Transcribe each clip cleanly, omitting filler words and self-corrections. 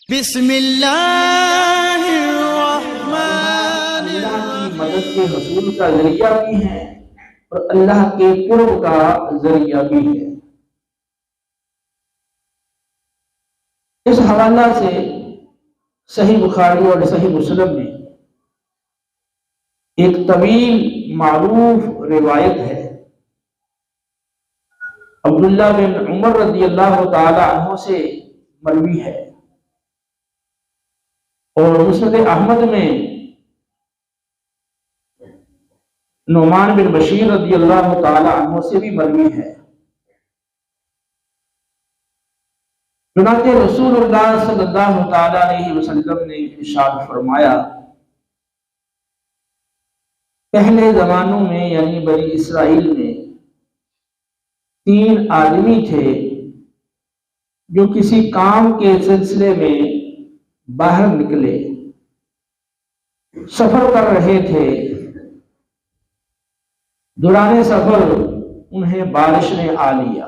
बिस्मिल्लाहिर्रहमानिर्रहीम। की मदद के हसूल का जरिया भी है और अल्लाह के कुर्ब का जरिया भी है। इस हवाला से सही बुखारी और सही मुस्लिम में एक तवील मारूफ रिवायत है। अब्दुल्ला बिन उमर रज़ी अल्लाह ताला अन्हु से मरवी है और मुस्नद अहमद में नुमान बिन बशीर रज़ी अल्लाह ताला अन्हु से भी मरवी है। चुनांचे रसूलुल्लाह सल्लल्लाहु ताला अलैहि वसल्लम ने इरशाद फरमाया, पहले जमानों में यानी बनी इसराइल में 3 आदमी थे जो किसी काम के सिलसिले में बाहर निकले, सफर कर रहे थे। दौरान सफर उन्हें बारिश ने आ लिया।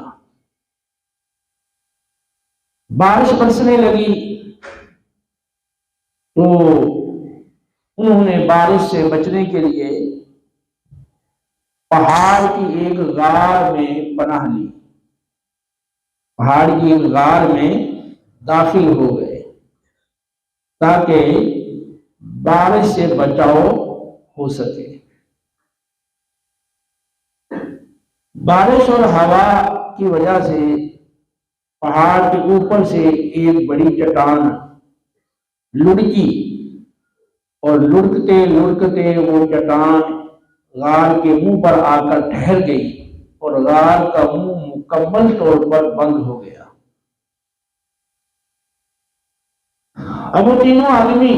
बारिश बरसने लगी तो उन्होंने बारिश से बचने के लिए पहाड़ की एक गार में पनाह ली, पहाड़ की एक गार में दाखिल हो गए ताकि बारिश से बचाव हो सके। बारिश और हवा की वजह से पहाड़ के ऊपर से एक बड़ी चट्टान लुढ़की और लुढ़कते लुढ़कते वो चट्टान गार के मुंह पर आकर ठहर गई और गार का मुंह मुकम्मल तौर पर बंद हो गया। अब वो तीनों आदमी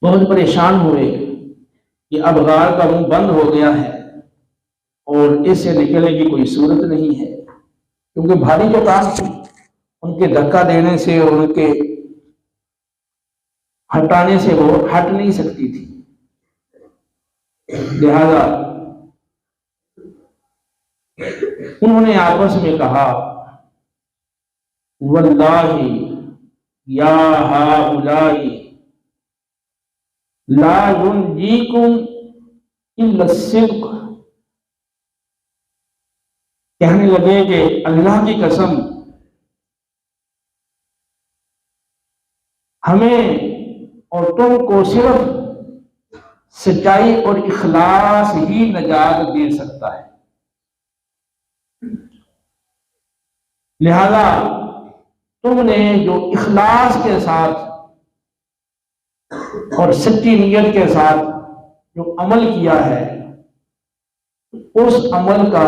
बहुत परेशान हुए कि अब गार का मुंह बंद हो गया है और इससे निकलने की कोई सूरत नहीं है, क्योंकि भारी चट्टान थी, उनके धक्का देने से और उनके हटाने से वो हट नहीं सकती थी। लिहाजा उन्होंने आपस में कहा, वल्लाही या हाउलाई ला युनजीकुम इल्ला सिद्क। कहने लगे कि अल्लाह की कसम, हमें और तुमको सिर्फ सच्चाई और इखलास ही नजात दे सकता है। लिहाजा तुमने जो इखलास के साथ और सच्ची नीयत के साथ जो अमल किया है, उस अमल का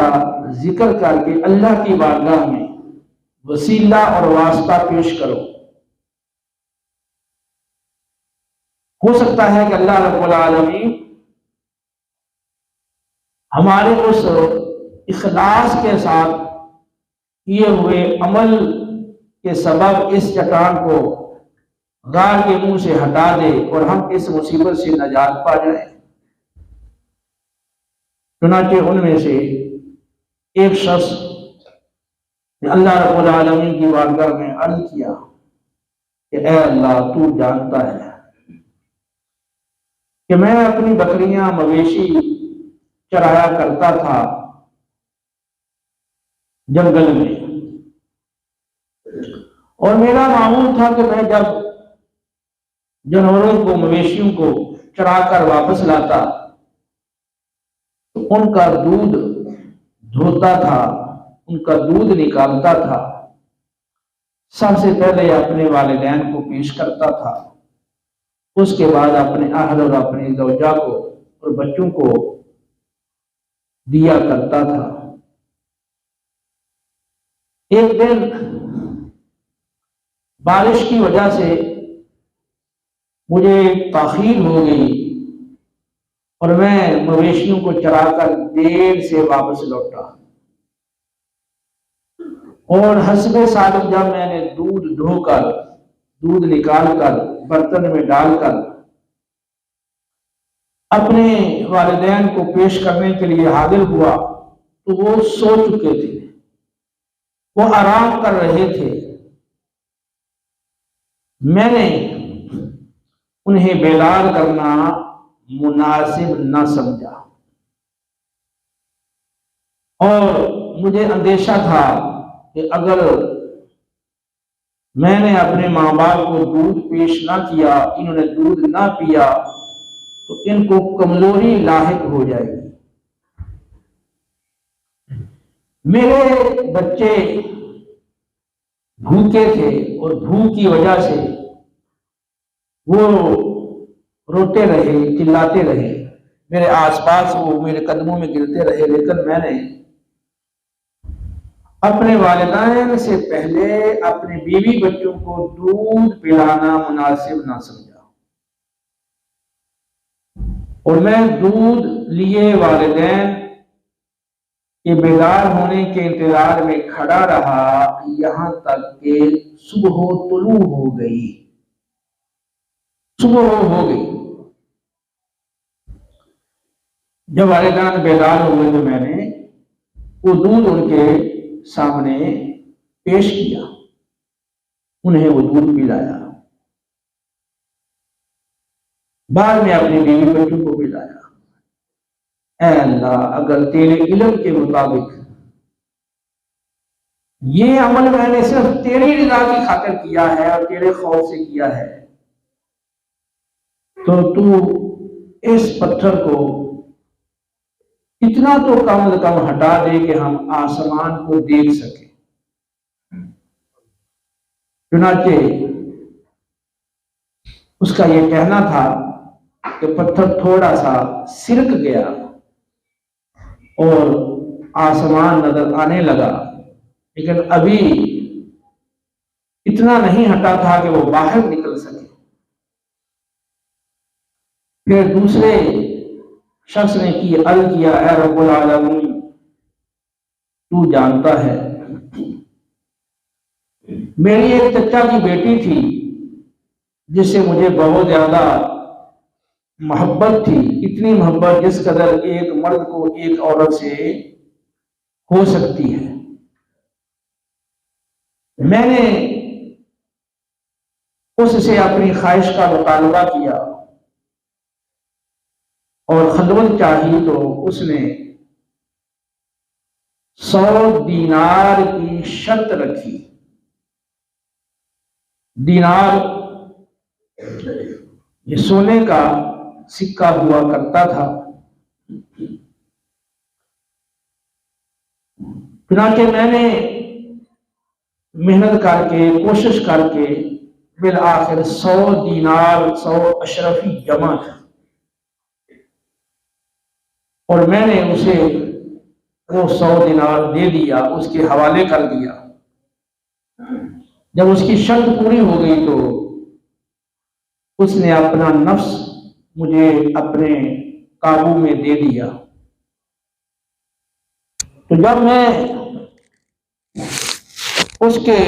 जिक्र करके अल्लाह की बारगाह में वसीला और वास्ता पेश करो। हो सकता है कि अल्लाह रब्बुल आलमीन हमारे उस इखलास के साथ किए हुए अमल के सबब इस चट्टान को गार के मुंह से हटा दे और हम इस मुसीबत से नजात पा जाए। चुनांचे उनमें से एक शख्स ने अल्लाह रब्बुल आलमीन की बारगाह में अर्ज किया कि ऐ अल्लाह, तू जानता है कि मैं अपनी बकरियां मवेशी चराया करता था जंगल में, और मेरा मामूल था कि मैं जब जानवरों को मवेशियों को चरा कर वापस लाता तो उनका दूध धोता था, उनका दूध निकालता था, सबसे पहले अपने वालिदैन को पेश करता था, उसके बाद अपने अहल और अपनी ज़ौजा को और बच्चों को दिया करता था। एक दिन बारिश की वजह से मुझे ताखीर हो गई और मैं मवेशियों को चराकर देर से वापस लौटा, और हस्बे साबित जब मैंने दूध धोकर, दूध निकालकर बर्तन में डालकर अपने वालिदैन को पेश करने के लिए हाजिर हुआ तो वो सो चुके थे, वो आराम कर रहे थे। मैंने उन्हें बेदार करना मुनासिब न समझा और मुझे अंदेशा था कि अगर मैंने अपने माँ बाप को दूध पेश ना किया, इन्होंने दूध ना पिया, तो इनको कमजोरी लाहिक हो जाएगी। मेरे बच्चे भूखे थे और भूख की वजह से वो रोते रहे, चिल्लाते रहे, मेरे आसपास वो मेरे कदमों में गिरते रहे, लेकिन मैंने अपने वालिदैन से पहले अपने बीवी बच्चों को दूध पिलाना मुनासिब ना समझा और मैं दूध लिए वालिदैन के बेदार होने के इंतजार में खड़ा रहा, यहां तक कि सुबह तुलू हो गई। सुबह हो गई। जब वालिदैन बेदार हुए तो मैंने वो दूध उनके सामने पेश किया, उन्हें वो दूध पिलाया, बाद में अपनी बीवी बच्चों को पिलाया। ऐ अल्लाह, अगर तेरे इल्म के मुताबिक ये अमल मैंने सिर्फ तेरी रिज़ा की खातिर किया है और तेरे खौफ से किया है, तो तू इस पत्थर को इतना तो कम से कम हटा दे कि हम आसमान को देख सके। चुनाचे उसका यह कहना था कि पत्थर थोड़ा सा सिरक गया और आसमान नजर आने लगा, लेकिन अभी इतना नहीं हटा था कि वो बाहर निकल सके। फिर दूसरे शख्स ने की अर्ज किया, ऐ रब्बुल आलमीन, तू जानता है मेरी एक चचा की बेटी थी जिससे मुझे बहुत ज्यादा मोहब्बत थी, इतनी मोहब्बत जिस कदर एक मर्द को एक औरत से हो सकती है। मैंने उससे अपनी ख्वाहिश का मुतालबा किया और खलवत चाहिए तो उसने 100 दीनार की शर्त रखी। दीनार ये सोने का सिक्का हुआ करता था। चुनांचे मैंने मेहनत करके, कोशिश करके बिल आखिर 100 दीनार, 100 अशरफी जमा की और मैंने उसे वो 100 दीनार दे दिया, उसके हवाले कर दिया। जब उसकी शर्त पूरी हो गई तो उसने अपना नफ्स मुझे अपने काबू में दे दिया। तो जब मैं उसके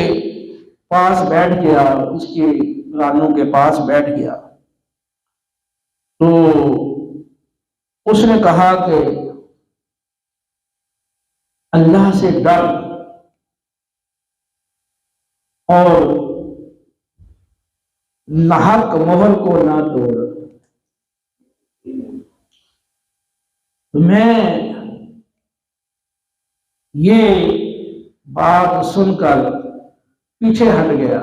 पास बैठ गया, उसके रानों के पास बैठ गया, तो उसने कहा कि अल्लाह से डर और नाहक मोहर को ना तोड़। मैं ये बात सुनकर पीछे हट गया।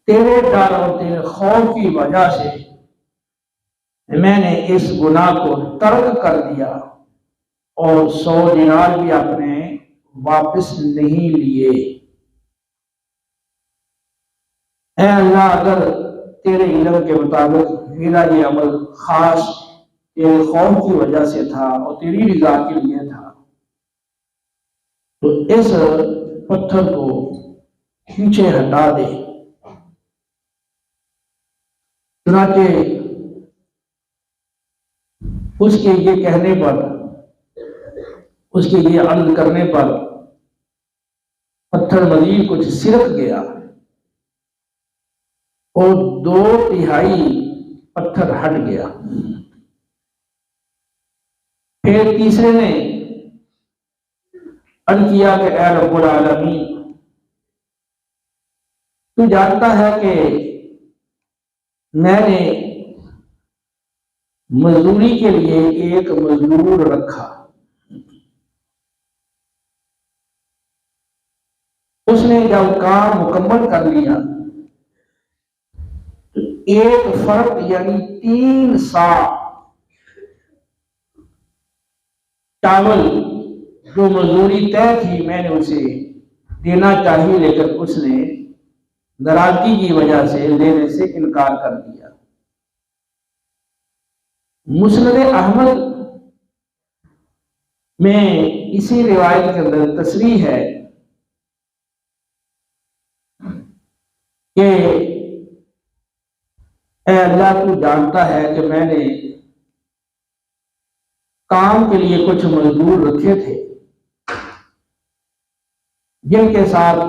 तेरे डर और तेरे खौफ की वजह से मैंने इस गुनाह को तर्क कर दिया और 100 दिनार भी अपने वापस नहीं लिए। ऐ अल्लाह, अगर तेरे इल्म के मुताबिक मेरा ये अमल खास तेरे खौफ की वजह से था और तेरी रिजा के लिए था, तो इस पत्थर को पीछे हटा दे। चुनांचे उसके ये कहने पर, उसके ये अर्ज करने पर पत्थर मजीद कुछ सिरक गया और 2/3 पत्थर हट गया। फिर तीसरे ने अर्ज किया कि ऐ रब्बुल आलमीन, तू जानता है कि मैंने मजदूरी के लिए एक मजदूर रखा, उसने जब काम मुकम्मल कर लिया तो एक फर्क यानी 3 सा चावल जो मजदूरी तय थी मैंने उसे देना चाहिए, लेकिन उसने नाराजगी की वजह से लेने से इनकार कर दिया। मुस्नद अहमद में इसी रिवायत के अंदर तस्रीह है कि ऐ अल्लाह तू जानता है कि मैंने काम के लिए कुछ मजदूर रखे थे जिनके साथ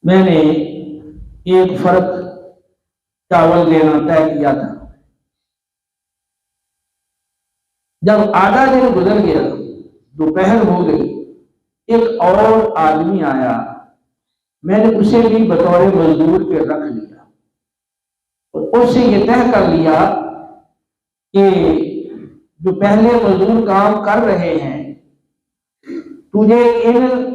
मैंने एक फर्क चावल देना तय किया था। जब आधा दिन गुजर गया, दोपहर हो गई, एक और आदमी आया, मैंने उसे भी बतौर मजदूर पे रख लिया और उससे ये तय कर लिया कि जो पहले मजदूर काम कर रहे हैं तुझे इन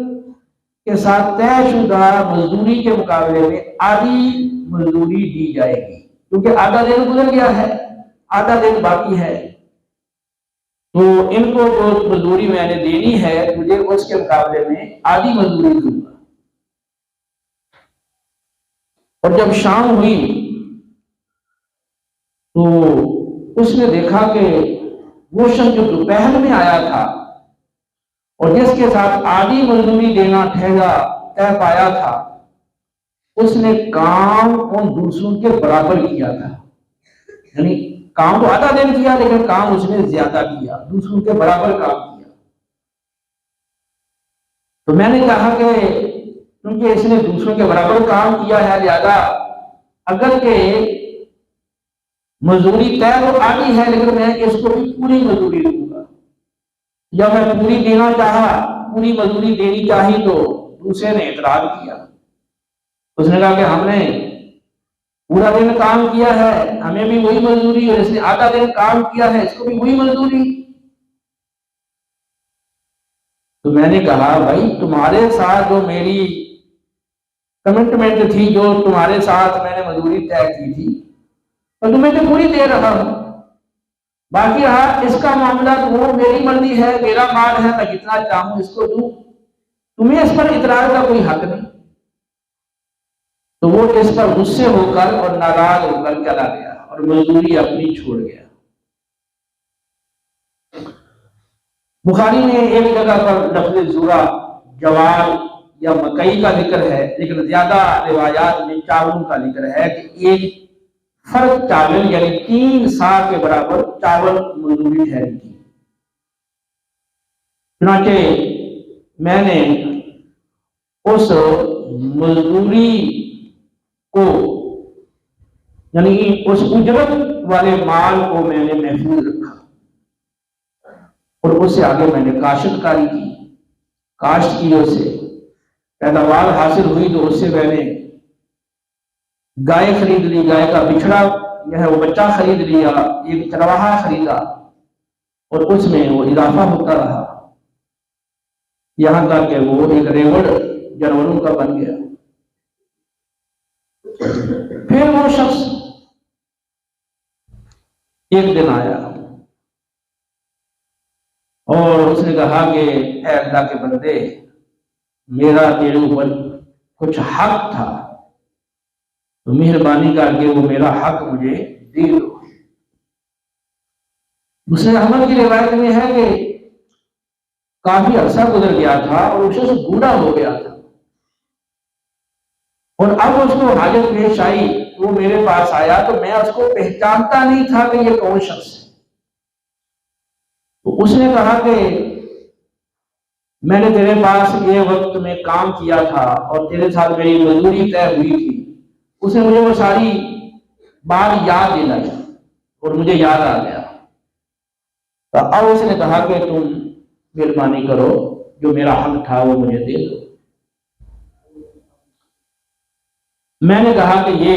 के साथ तयशुदा मजदूरी के मुकाबले में आधी मजदूरी दी जाएगी, क्योंकि आधा दिन गुजर गया है, आधा दिन बाकी है, तो इनको जो मजदूरी मैंने देनी है तुझे उसके मुकाबले में आधी मजदूरी दूंगा। और जब शाम हुई तो उसने देखा कि वो शख्स जो दोपहर में आया था और जिसके साथ आधी मजदूरी देना ठहरा तय पाया था, उसने काम उन दूसरों के बराबर किया था। यानी काम तो आधा दिन किया लेकिन काम उसने ज्यादा किया, दूसरों के बराबर काम किया। तो मैंने कहा कि क्योंकि इसने दूसरों के बराबर काम किया है, लिहाजा अगर के मजदूरी तय तो आधी है लेकिन मैं इसको भी पूरी मजदूरी दूंगा, या मैं पूरी देना चाहा, पूरी मजदूरी देनी चाहिए, तो दूसरे ने इतराज किया। उसने कहा कि हमने पूरा दिन काम किया है, हमें भी वही मजदूरी, और इसने आधा दिन काम किया है, इसको भी वही मजदूरी। तो मैंने कहा भाई तुम्हारे साथ जो मेरी कमिटमेंट थी, जो तुम्हारे साथ मैंने मजदूरी तय की थी, तो तुम्हें तो पूरी दे रहा हूं, बाकी रहा इसका मामला तो वो मेरी मर्जी है, मेरा माल है, मैं जितना चाहूं इसको दूं, तुम्हें इस पर इतराज का कोई हक नहीं। तो वो इस पर गुस्से होकर और नाराज होकर चला गया और मजदूरी अपनी छोड़ गया। बुखारी में एक जगह पर लफ्ज़ ज़ुरा, जवार या मकई का जिक्र है, लेकिन ज्यादा रिवायात में चावल का जिक्र है कि एक फर्क चावल यानी 3 सा के बराबर चावल मजदूरी ठहरी थी। चुनांचे मैंने उस मजदूरी को यानी उस उजरत वाले माल को मैंने महफूज रखा और उससे आगे मैंने काश्तकारी की, काश्त की, उससे पैदावार हासिल हुई, तो उससे मैंने गाय खरीद ली, गाय का बिछड़ा जो है वो बच्चा खरीद लिया, एक चरवाहा खरीदा और उसमें वो इजाफा होता रहा, यहां तक कि वो एक रेवड़ जानवरों का बन गया। फिर वो शख्स एक दिन आया और उसने कहा कि ऐ अल्लाह के बंदे, मेरा तेरे ऊपर कुछ हक था, तो मेहरबानी करके वो मेरा हक मुझे दे दो। दूसरे अहमद की रिवायत में है कि काफी अरसा गुजर गया था और उसे बूढ़ा हो गया था और अब उसको हाजत पेश आई, वो मेरे पास आया, तो मैं उसको पहचानता नहीं था कि ये कौन शख्स है। तो उसने कहा कि मैंने तेरे पास ये वक्त में काम किया था और तेरे साथ मेरी मजदूरी तय हुई थी। उसने मुझे वो सारी बात याद दिलाई और मुझे याद आ गया। तो अब उसने कहा कि तुम मेहरबानी करो, जो मेरा हक था वो मुझे दे दो। मैंने कहा कि ये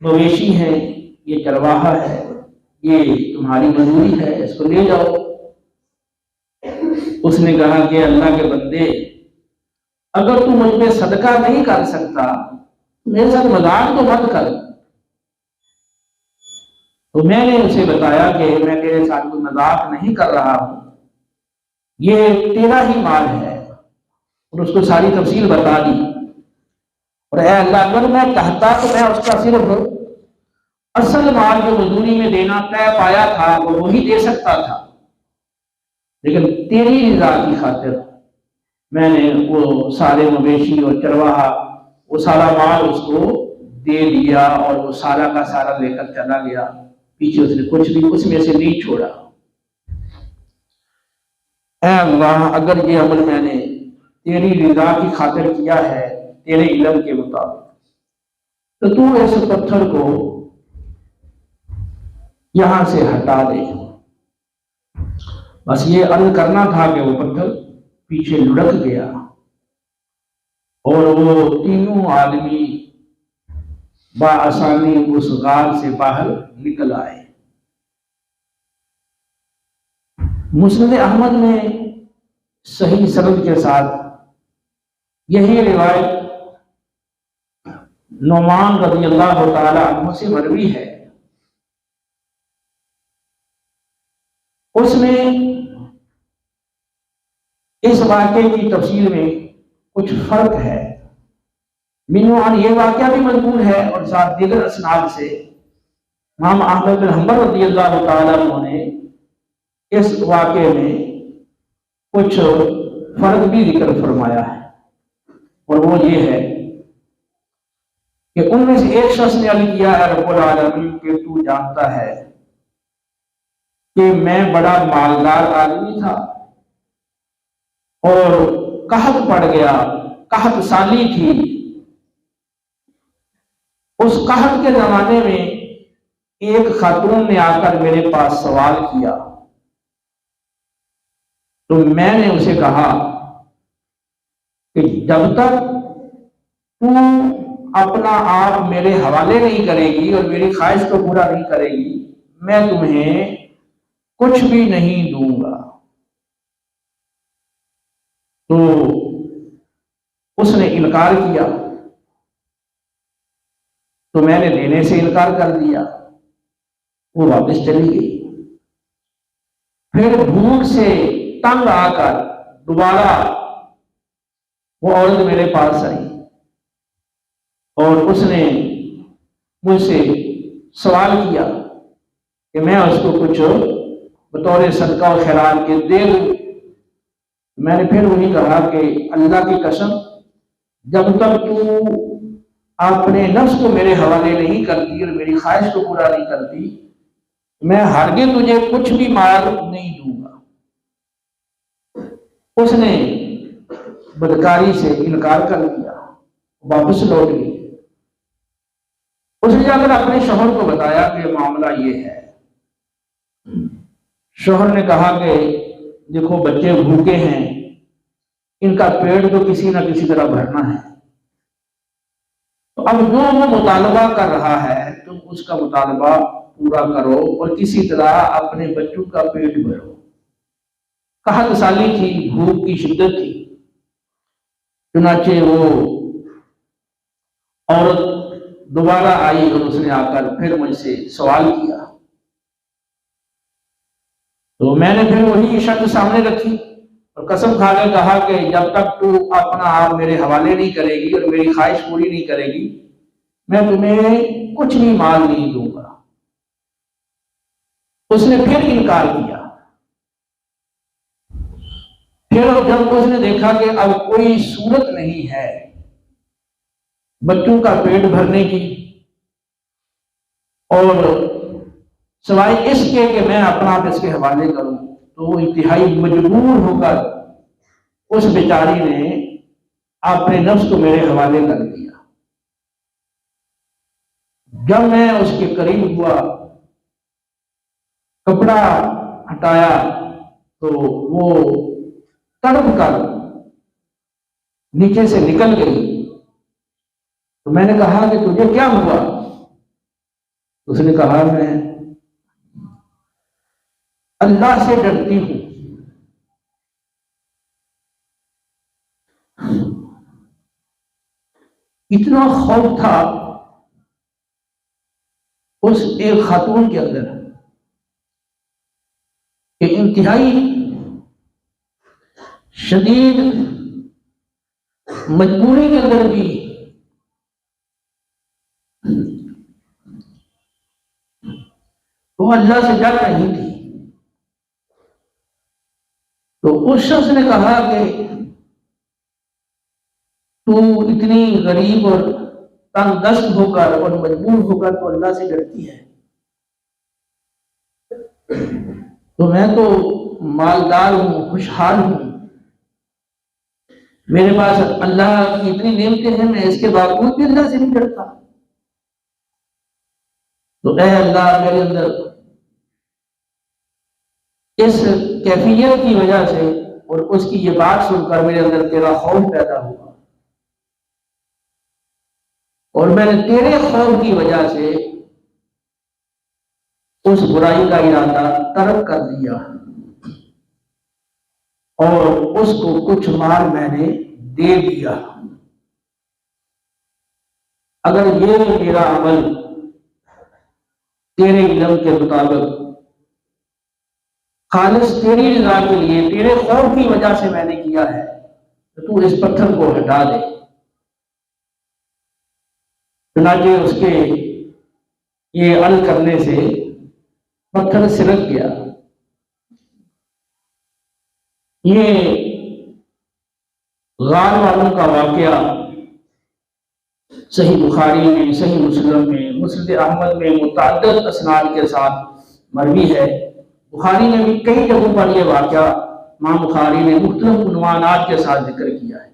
मवेशी है, ये चरवाहा है, ये तुम्हारी मजदूरी है, इसको ले जाओ। उसने कहा कि अल्लाह के बंदे, अगर तू मुझ पे सदका नहीं कर सकता मेरे साथ मजाक तो मत कर। तो मैंने उसे बताया कि मैं तेरे साथ कोई मजाक नहीं कर रहा हूं, ये तेरा ही माल है, और उसको सारी तफसील बता दी। और ऐ अल्लाह, अगर मैं चाहता तो मैं उसका सिर्फ असल माल जो मजदूरी में देना तय पाया था वो वही दे सकता था, लेकिन तेरी रजा की खातिर मैंने वो सारे मवेशी और चरवाहा, वो सारा माल उसको दे दिया, और वो सारा का सारा लेकर चला गया। पीछे उसने कुछ भी उसमें से नहीं छोड़ा। ऐ अल्लाह, अगर ये अमल मैंने तेरी रजा की खातिर किया है तेरे इल्म के मुताबिक, तो तू इस पत्थर को यहां से हटा दे। बस ये अर्ज करना था कि वो पत्थर पीछे लुढ़क गया और वो तीनों आदमी बाआसानी उस गार से बाहर निकल आए। मुस्लिम अहमद में सही सनद के साथ यही रिवायत नुमान रज़ी अल्लाह तआला अन्हु से मरवी है। उसमें इस वाक़े की तफसीर में कुछ फर्क है। मिनवान ये वाक़या भी मजबूर है और साथ दीगर असनाद से इमाम अहमद बिन हंबल रज़ी अल्लाह तआला अन्हु ने इस वाक़े में कुछ फर्क भी जिक्र फरमाया है, और वो ये है कि उनमें से एक शख्स ने अर्ज़ किया है रब्बुल आलमीन के तू जानता है कि मैं बड़ा मालदार आदमी था और कहत पड़ गया, कहत साली थी। उस कहत के जमाने में एक खातून ने आकर मेरे पास सवाल किया, तो मैंने उसे कहा कि जब तक तू अपना आप मेरे हवाले नहीं करेगी और मेरी ख्वाहिश को पूरा नहीं करेगी, मैं तुम्हें कुछ भी नहीं दूंगा। तो उसने इनकार किया, तो मैंने देने से इनकार कर दिया। वो वापस चली गई। फिर भूख से तंग आकर दोबारा वो औरत मेरे पास आई और उसने मुझसे सवाल किया कि मैं उसको कुछ बतौर सदका और खैरात के दे दूं। मैंने फिर वही कहा कि अल्लाह की कसम, जब तक तू अपने नफ्स को मेरे हवाले नहीं करती और मेरी ख्वाहिश को पूरा नहीं करती, मैं हरगिज़ तुझे कुछ भी माल नहीं दूंगा। उसने बदकारी से इनकार कर दिया, वापस लौट गई। उसने जाकर अपने शौहर को बताया कि मामला ये है। शौहर ने कहा कि देखो बच्चे भूखे हैं, इनका पेट तो किसी ना किसी तरह भरना है, तो अब जो वो मुतालबा कर रहा है तुम उसका मुतालबा पूरा करो और किसी तरह अपने बच्चों का पेट भरो। कहत साली थी, भूख की शिद्दत थी। चुनाचे वो औरत दोबारा आई और उसने आकर फिर मुझसे सवाल किया, तो मैंने फिर वही शर्त सामने रखी और कसम खाकर कहा कि जब तक तू अपना आप मेरे हवाले नहीं करेगी और मेरी ख्वाहिश पूरी नहीं करेगी, मैं तुम्हें कुछ भी माल नहीं दूंगा। उसने फिर इनकार किया। फिर जब उसने देखा कि अब कोई सूरत नहीं है बच्चों का पेट भरने की, और सिवाय इसके कि मैं अपना आप इसके हवाले करूं, तो वो इंतहाई मजबूर होकर उस बेचारी ने अपने नफ्स को मेरे हवाले कर दिया। जब मैं उसके करीब हुआ, कपड़ा हटाया, तो वो तड़प कर नीचे से निकल गई। तो मैंने कहा कि तुझे क्या हुआ? उसने कहा मैं अल्लाह से डरती हूं। इतना खौफ था उस एक खातून के अंदर कि इंतहाई शदीद मजबूरी के अंदर भी वो अल्लाह से डर रही थी। तो उस शख्स ने कहा कि तू इतनी गरीब और तंगदस्त होकर और मजबूर होकर तो अल्लाह से डरती है, तो मैं तो मालदार हूं, खुशहाल हूं, मेरे पास अल्लाह की इतनी नेमतें हैं, मैं इसके बावजूद भी अल्लाह से नहीं डरता। तो ऐ अल्लाह, मेरे अंदर इस कैफियत की वजह से और उसकी ये बात सुनकर मेरे अंदर तेरा खौफ पैदा हुआ और मैंने तेरे खौफ की वजह से उस बुराई का इरादा तर्क कर दिया और उसको कुछ माल मैंने दे दिया। अगर ये मेरा अमल तेरे इल्म के मुताबिक खालिस तेरी रज़ा के लिए, तेरे खौफ की वजह से मैंने किया है, तो तू इस पत्थर को हटा दे। चुनांचे उसके ये अर्ज करने से पत्थर सिरक गया। ये गार वालों का वाकया सही बुखारी में, सही मुस्लिम में, मुस्नद अहमद में मुतअद्दिद असनाद के साथ मरवी है। बुखारी ने भी कई जगहों पर यह वाकया इमाम बुखारी ने मुख्तलिफ उन्वानात के साथ जिक्र किया है।